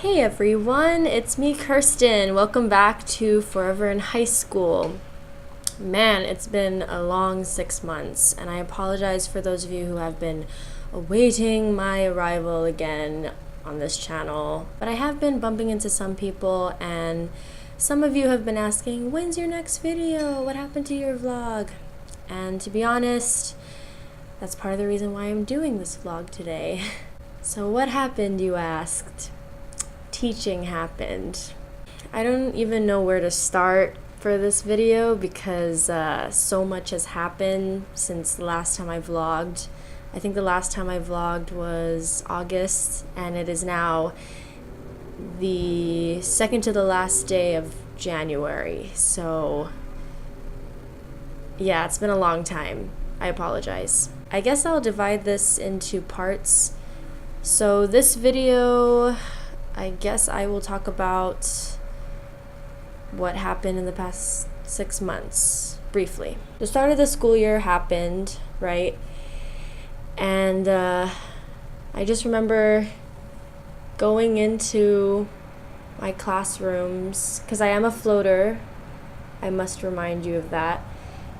Hey everyone, it's me, Kirsten. Welcome back to Forever in High School. Man, it's been a long 6 months, and I apologize for those of you who have been awaiting my arrival again on this channel. But I have been bumping into some people, and some of you have been asking, when's your next video? What happened to your vlog? And to be honest, that's part of the reason why I'm doing this vlog today. So what happened, you asked? Teaching happened. I don't even know where to start for this video because so much has happened since the last time I vlogged. I think the last time I vlogged was August, and it is now the second to the last day of January. So yeah, it's been a long time. I apologize. I guess I'll divide this into parts. So this video, I guess I will talk about what happened in the past 6 months, briefly. The start of the school year happened, right? And I just remember going into my classrooms, because I am a floater, I must remind you of that.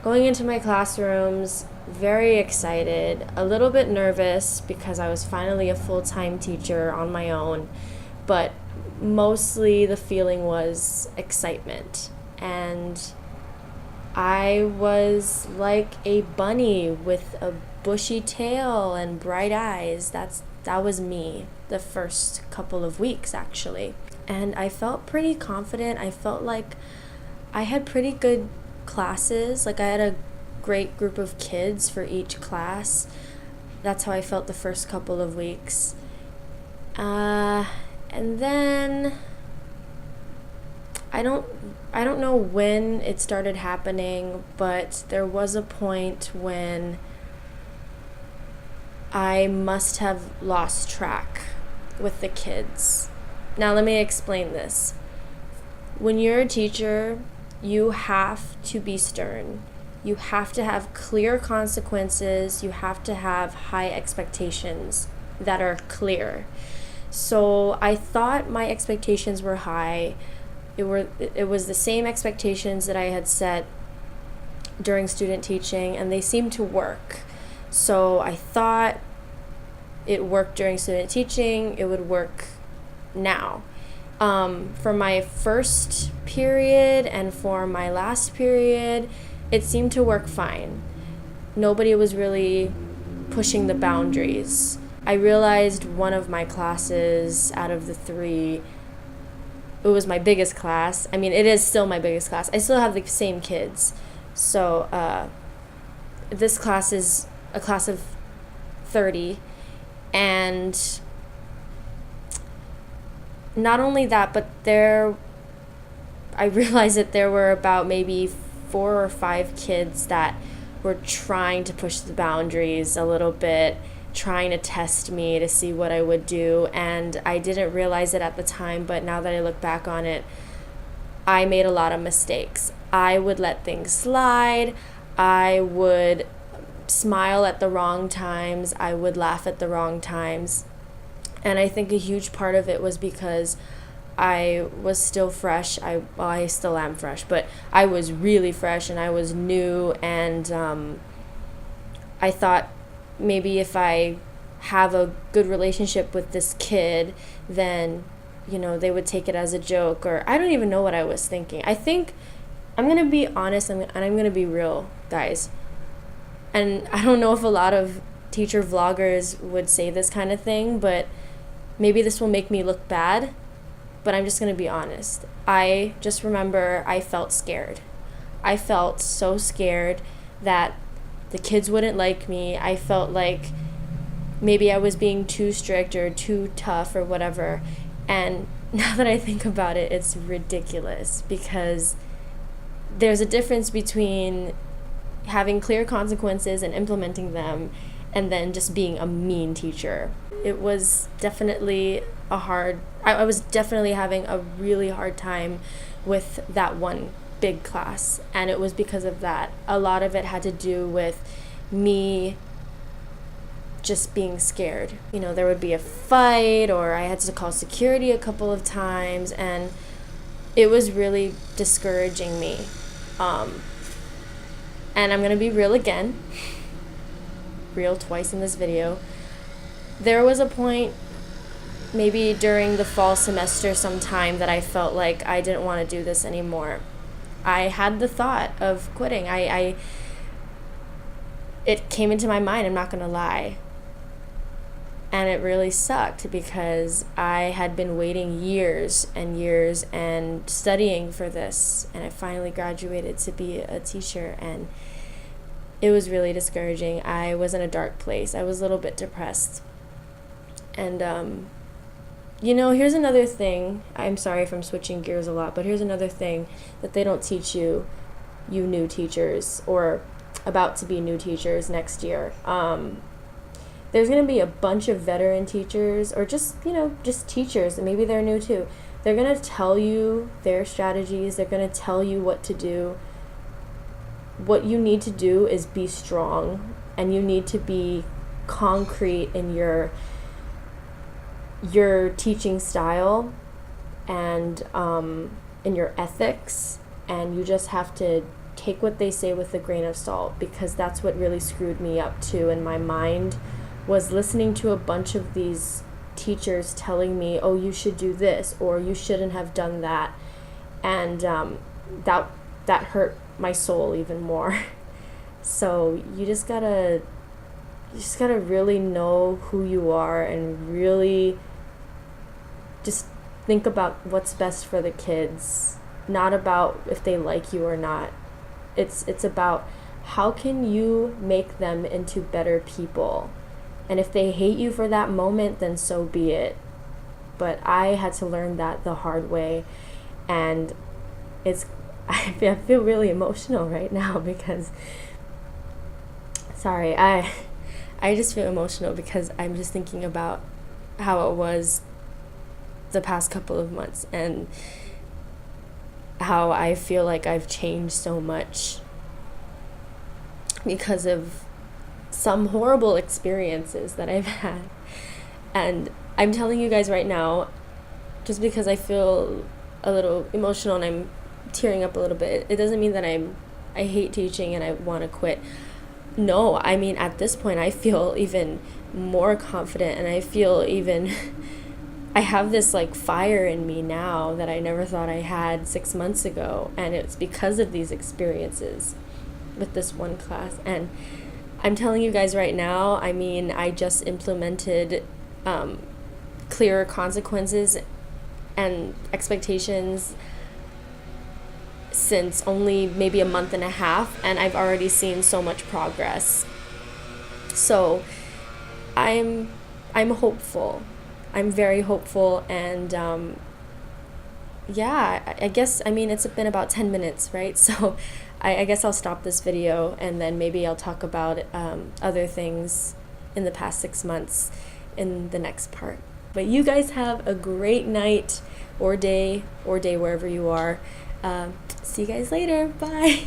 Going into my classrooms, very excited, a little bit nervous because I was finally a full-time teacher on my own. But mostly the feeling was excitement, and I was like a bunny with a bushy tail and bright eyes. That was me the first couple of weeks, actually. And I felt pretty confident. I felt like I had pretty good classes. Like I had a great group of kids for each class. That's how I felt the first couple of weeks. And then I don't know when it started happening, but there was a point when I must have lost track with the kids. Now let me explain this. When you're a teacher, you have to be stern. You have to have clear consequences. You have to have high expectations that are clear. So I thought my expectations were high. It was the same expectations that I had set during student teaching, and they seemed to work. So I thought it worked during student teaching, it would work now. For my first period and for my last period, it seemed to work fine. Nobody was really pushing the boundaries. I realized one of my classes out of the three, it was my biggest class. I mean, it is still my biggest class. I still have the same kids. So this class is a class of 30. And not only that, but I realized that there were about maybe 4 or 5 kids that were trying to push the boundaries a little bit, trying to test me to see what I would do, and I didn't realize it at the time, but now that I look back on it, I made a lot of mistakes. I would let things slide. I would smile at the wrong times. I would laugh at the wrong times. And I think a huge part of it was because I was still fresh. I still am fresh, but I was really fresh and I was new, and I thought maybe if I have a good relationship with this kid, then, they would take it as a joke, or I don't even know what I was thinking. I think I'm going to be honest and I'm going to be real, guys. And I don't know if a lot of teacher vloggers would say this kind of thing, but maybe this will make me look bad, but I'm just going to be honest. I just remember I felt scared. I felt so scared that the kids wouldn't like me. I felt like maybe I was being too strict or too tough or whatever. And now that I think about it, it's ridiculous, because there's a difference between having clear consequences and implementing them and then just being a mean teacher. It was definitely I was definitely having a really hard time with that one big class, and it was because of that. A lot of it had to do with me just being scared. You know, there would be a fight, or I had to call security a couple of times, and it was really discouraging me. And I'm going to be real again. Real twice in this video. There was a point, maybe during the fall semester sometime, that I felt like I didn't want to do this anymore. I had the thought of quitting. It came into my mind, I'm not going to lie. And it really sucked because I had been waiting years and years and studying for this. And I finally graduated to be a teacher, and it was really discouraging. I was in a dark place. I was a little bit depressed. And, you know, here's another thing. I'm sorry if I'm switching gears a lot, but here's another thing that they don't teach you new teachers, or about to be new teachers next year. There's going to be a bunch of veteran teachers, or just, you know, just teachers, and maybe they're new too. They're going to tell you their strategies. They're going to tell you what to do. What you need to do is be strong, and you need to be concrete in your teaching style and in your ethics, and you just have to take what they say with a grain of salt, because that's what really screwed me up too in my mind, was listening to a bunch of these teachers telling me, oh, you should do this, or you shouldn't have done that, and that hurt my soul even more. So you just gotta really know who you are, and really just think about what's best for the kids, not about if they like you or not. It's about how can you make them into better people. And if they hate you for that moment, then so be it. But I had to learn that the hard way, and I feel really emotional right now because, sorry, I just feel emotional because I'm just thinking about how it was the past couple of months, and how I feel like I've changed so much because of some horrible experiences that I've had. And I'm telling you guys right now, just because I feel a little emotional and I'm tearing up a little bit, it doesn't mean that I hate teaching and I want to quit. No, I mean, at this point I feel even more confident, and I feel even I have this like fire in me now that I never thought I had 6 months ago, and it's because of these experiences with this one class. And I'm telling you guys right now, I mean, I just implemented clearer consequences and expectations since only maybe a month and a half, and I've already seen so much progress. So I'm hopeful. I'm very hopeful, and yeah, I guess, I mean, it's been about 10 minutes, right? So I guess I'll stop this video, and then maybe I'll talk about other things in the past 6 months in the next part. But you guys have a great night or day wherever you are. See you guys later. Bye.